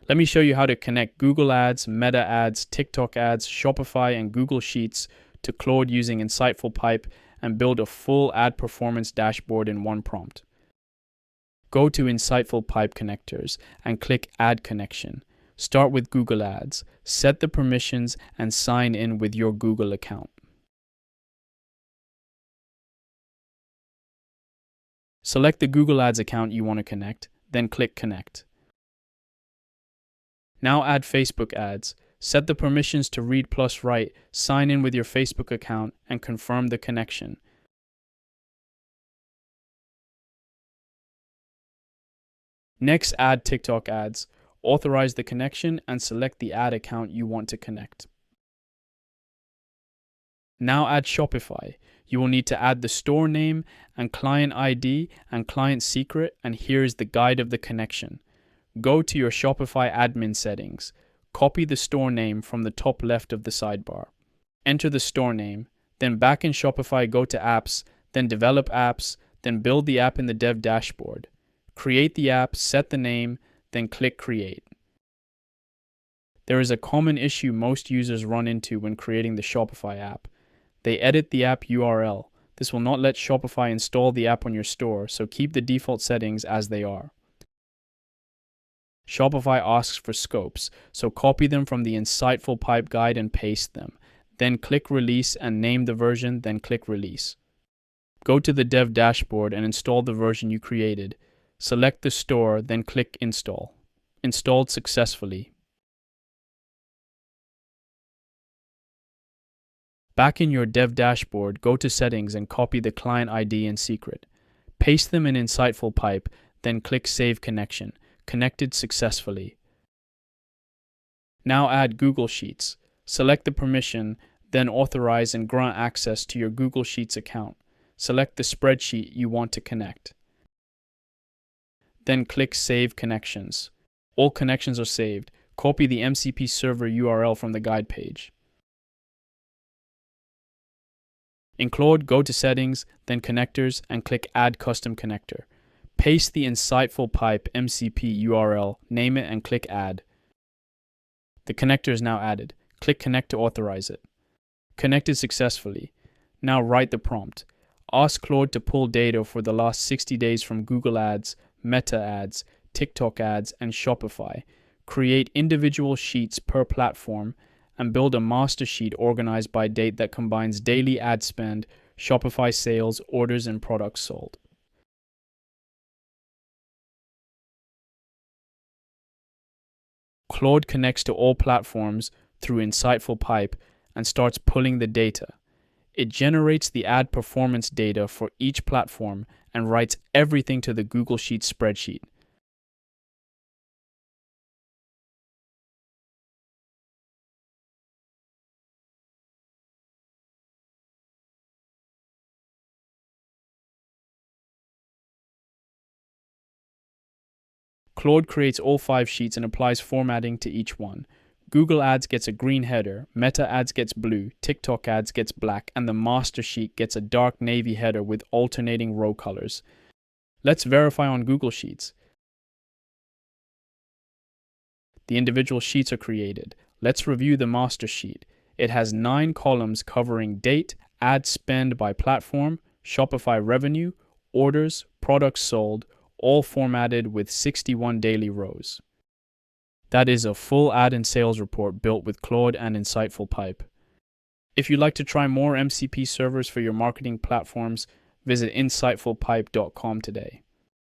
Let me show you how to connect Google Ads, Meta Ads, TikTok Ads, Shopify, and Google Sheets to Claude using InsightfulPipe and build a full ad performance dashboard in one prompt. Go to InsightfulPipe connectors and click Add Connection. Start with Google Ads, set the permissions, and sign in with your Google account. Select the Google Ads account you want to connect, then click Connect. Now add Facebook ads. Set the permissions to read plus write, sign in with your Facebook account, and confirm the connection. Next, add TikTok ads. Authorize the connection and select the ad account you want to connect. Now add Shopify. You will need to add the store name and client ID and client secret, and here is the guide of the connection. Go to your Shopify admin settings. Copy the store name from the top left of the sidebar. Enter the store name. Then back in Shopify, go to Apps, then Develop Apps, then build the app in the Dev dashboard. Create the app, set the name, then click Create. There is a common issue most users run into when creating the Shopify app. They edit the app URL. This will not let Shopify install the app on your store, so keep the default settings as they are. Shopify asks for scopes, so copy them from the InsightfulPipe guide and paste them. Then click Release and name the version, then click Release. Go to the Dev dashboard and install the version you created. Select the store, then click Install. Installed successfully. Back in your Dev dashboard, go to Settings and copy the client ID and secret. Paste them in InsightfulPipe, then click Save Connection. Connected successfully. Now add Google Sheets. Select the permission, then authorize and grant access to your Google Sheets account. Select the spreadsheet you want to connect. Then click Save Connections. All connections are saved. Copy the MCP server URL from the guide page. In Claude, go to Settings, then Connectors, and click Add Custom Connector. Paste the InsightfulPipe MCP URL, name it, and click Add. The connector is now added. Click Connect to authorize it. Connected successfully. Now write the prompt. Ask Claude to pull data for the last 60 days from Google Ads, Meta Ads, TikTok Ads, and Shopify. Create individual sheets per platform and build a master sheet organized by date that combines daily ad spend, Shopify sales, orders, and products sold. Claude connects to all platforms through InsightfulPipe and starts pulling the data. It generates the ad performance data for each platform and writes everything to the Google Sheets spreadsheet. Claude creates all 5 sheets and applies formatting to each one. Google Ads gets a green header, Meta Ads gets blue, TikTok Ads gets black, and the master sheet gets a dark navy header with alternating row colors. Let's verify on Google Sheets. The individual sheets are created. Let's review the master sheet. It has 9 columns covering date, ad spend by platform, Shopify revenue, orders, products sold, all formatted with 61 daily rows. That is a full ad and sales report built with Claude and InsightfulPipe. If you'd like to try more MCP servers for your marketing platforms, visit insightfulpipe.com today.